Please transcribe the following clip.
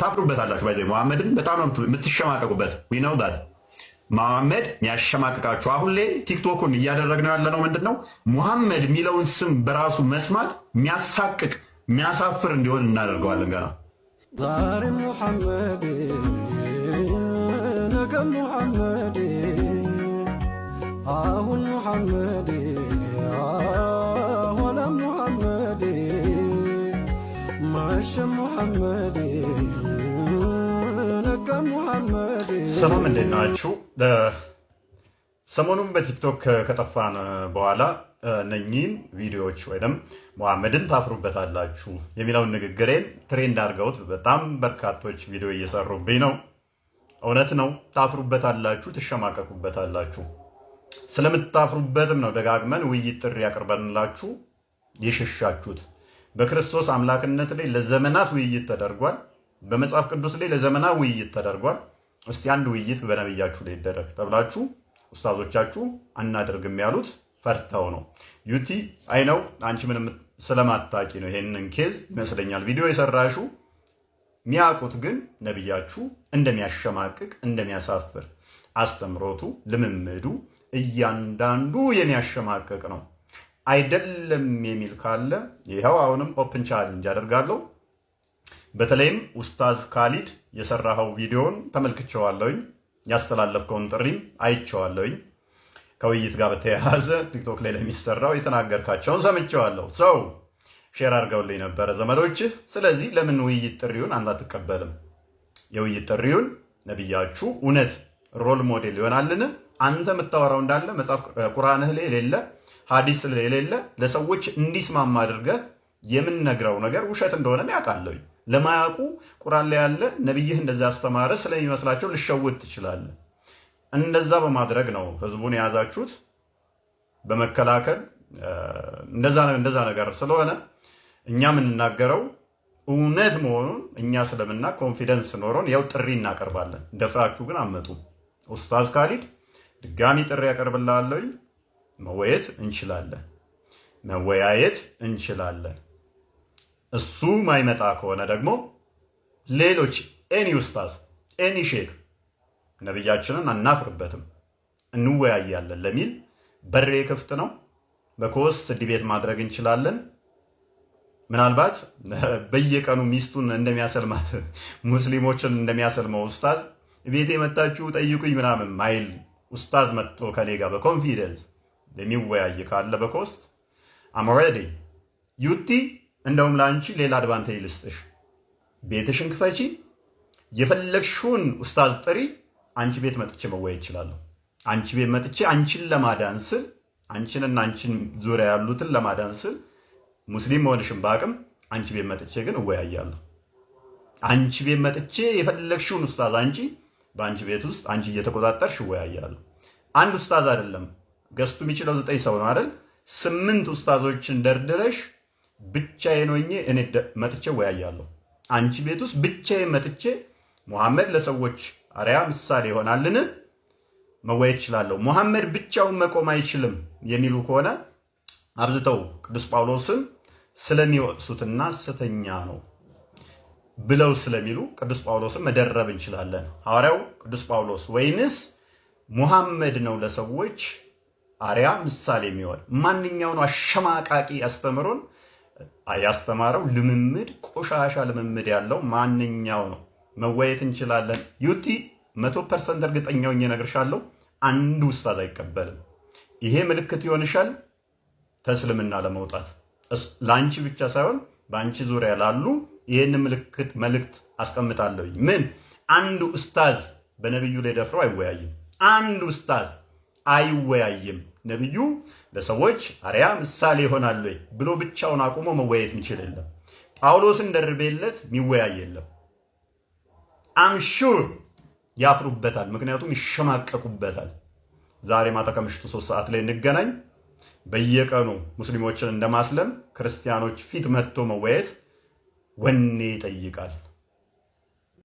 ታፍሩበታላችሁ። ባይዘ መሐመድን በጣም ነው የምትሸማቀቁበት። ዊ ነው ዳት መሐመድ የሚያሸማቅቃችሁ። አሁን ላይ ቲክቶኩን እያደረግነው ያለነው ምንድን ነው? ሙሐመድ የሚለውን ስም በራሱ መስማት የሚያሳቅቅ የሚያሳፍር እንዲሆን እናደርገዋለን። ገና ዛሬ ሙሐመድ ነገ ሙሐመድ አሁን ሙሐመድ ኋላ ሙሐመድ ማሸ ሙሐመድ ነገ ሙሐመድ። ሰላም እንዴት ናችሁ? ሰሞኑን በቲክቶክ ከጠፋን በኋላ እነኚህን ቪዲዮዎች ወይም ሙሐመድን ታፍሩበታላችሁ የሚለውን ንግግሬን ትሬንድ አድርገውት በጣም በርካቶች ቪዲዮ እየሰሩብኝ ነው። እውነት ነው፣ ታፍሩበታላችሁ፣ ትሸማቀቁበታላችሁ። ስለምታፍሩበትም ነው ደጋግመን ውይይት ጥሪ ያቀርበንላችሁ የሸሻችሁት። በክርስቶስ አምላክነት ላይ ለዘመናት ውይይት ተደርጓል። በመጽሐፍ ቅዱስ ላይ ለዘመናት ውይይት ተደርጓል። እስቲ አንድ ውይይት በነብያችሁ ላይ ይደረግ ተብላችሁ ኡስታዞቻችሁ አናደርግም ያሉት ፈርተው ነው። ዩቲ አይነው አንቺ ምንም ስለማታቂ ነው ይሄንን ኬዝ ይመስለኛል ቪዲዮ የሰራሹ። ሚያውቁት ግን ነብያችሁ እንደሚያሸማቅቅ እንደሚያሳፍር፣ አስተምሮቱ ልምምዱ እያንዳንዱ የሚያሸማቅቅ ነው። አይደለም የሚል ካለ ይኸው አሁንም ኦፕን ቻሌንጅ አደርጋለሁ። በተለይም ኡስታዝ ካሊድ የሰራኸው ቪዲዮን ተመልክቼዋለሁኝ፣ ያስተላለፍከውን ጥሪም አይቼዋለሁኝ። ከውይይት ጋር በተያያዘ ቲክቶክ ላይ ለሚሰራው የተናገርካቸውን ሰምቼዋለሁ። ሰው ሼር አድርገውልኝ ነበረ ዘመዶችህ። ስለዚህ ለምን ውይይት ጥሪውን አንተ አትቀበልም? የውይይት ጥሪውን ነብያችሁ እውነት ሮል ሞዴል ይሆናልን? አንተ የምታወራው እንዳለ መጽሐፍ ቁርአንህ ላይ የሌለ ሐዲስ ላይ የሌለ ለሰዎች እንዲስማማ አድርገህ የምንነግረው ነገር ውሸት እንደሆነ ያውቃለሁ። ለማያውቁ ቁርአን ላይ ያለ ነብይህ እንደዛ አስተማረ ስለሚመስላቸው ልሸውት ትችላለህ። እንደዛ በማድረግ ነው ህዝቡን የያዛችሁት በመከላከል እንደዛ ነገር ስለሆነ እኛ የምንናገረው እውነት መሆኑን እኛ ስለምና ኮንፊደንስ ኖሮን ያው ጥሪ እናቀርባለን። ደፍራችሁ ግን አመጡ። ኡስታዝ ካሊድ ድጋሚ ጥሪ ያቀርብልሃለሁ። መወያየት እንችላለን። እሱ ማይመጣ ከሆነ ደግሞ ሌሎች ኤኒ ኡስታዝ ኤኒ ሼክ ነብያችንን አናፍርበትም እንወያያለን ለሚል በሬ ክፍት ነው። በኮስት ዲቤት ማድረግ እንችላለን። ምናልባት በየቀኑ ሚስቱን እንደሚያሰልማት ሙስሊሞችን እንደሚያሰልመው ኡስታዝ ቤቴ መጣችሁ ጠይቁኝ ምናምን ማይል ኡስታዝ መጥቶ ከኔ ጋር በኮንፊደንስ የሚወያይ ካለ በኮስት አም ሬዲ። ዩቲ እንደውም ለአንቺ ሌላ አድቫንቴጅ ልስጥሽ። ቤትሽን ክፈቺ፣ የፈለግሽውን ኡስታዝ ጥሪ። አንቺ ቤት መጥቼ መወያየት እችላለሁ። አንቺ ቤት መጥቼ አንቺን ለማዳን ስል አንቺንና አንቺን ዙሪያ ያሉትን ለማዳን ስል ሙስሊም መሆንሽን በአቅም አንቺ ቤት መጥቼ ግን እወያያለሁ። አንቺ ቤት መጥቼ የፈለግሽውን ኡስታዝ አንቺ በአንቺ ቤት ውስጥ አንቺ እየተቆጣጠርሽ እወያያለሁ። አንድ ኡስታዝ አይደለም ገዝቱ የሚችለው 9 ሰው ነው አይደል? 8 ኡስታዞችን ደርድረሽ ብቻዬን ሆኜ እኔ መጥቼ እወያያለሁ። አንቺ ቤት ውስጥ ብቻዬን መጥቼ ሙሐመድ ለሰዎች አርያ ምሳሌ ይሆናልን መወያየት እችላለሁ። ሙሐመድ ብቻውን መቆም አይችልም የሚሉ ከሆነ አብዝተው ቅዱስ ጳውሎስን ስለሚወቅሱትና ሐሰተኛ ነው ብለው ስለሚሉ ቅዱስ ጳውሎስን መደረብ እንችላለን። ሐዋርያው ቅዱስ ጳውሎስ ወይንስ ሙሐመድ ነው ለሰዎች አርያ ምሳሌ የሚሆን? ማንኛው ነው አሸማቃቂ አስተምሮን ያስተማረው? ልምምድ ቆሻሻ ልምምድ ያለው ማንኛው ነው? መወያየት እንችላለን። ዩቲ 100% እርግጠኛ ሆኜ እነግርሻለሁ፣ አንዱ ኡስታዝ አይቀበልም። ይሄ ምልክት ይሆንሻል ተስልምና ለመውጣት። ለአንቺ ብቻ ሳይሆን በአንቺ ዙሪያ ላሉ ይህን መልእክት አስቀምጣለሁ። ምን አንዱ ኡስታዝ በነብዩ ላይ ደፍሮ አይወያይም። አንዱ ኡስታዝ አይወያይም። ነብዩ ለሰዎች አርያ ምሳሌ ይሆናል ብሎ ብቻውን አቁሞ መወያየት የሚችል የለም። ጳውሎስን ደርቤለት የሚወያይ የለም። አምሹር ያፍሩበታል፣ ምክንያቱም ይሸማቀቁበታል። ዛሬ ማታ ከምሽቱ 3 ሰዓት ላይ እንገናኝ። በየቀኑ ሙስሊሞችን እንደማስለም ክርስቲያኖች ፊት መጥቶ መወያየት ወኔ ይጠይቃል።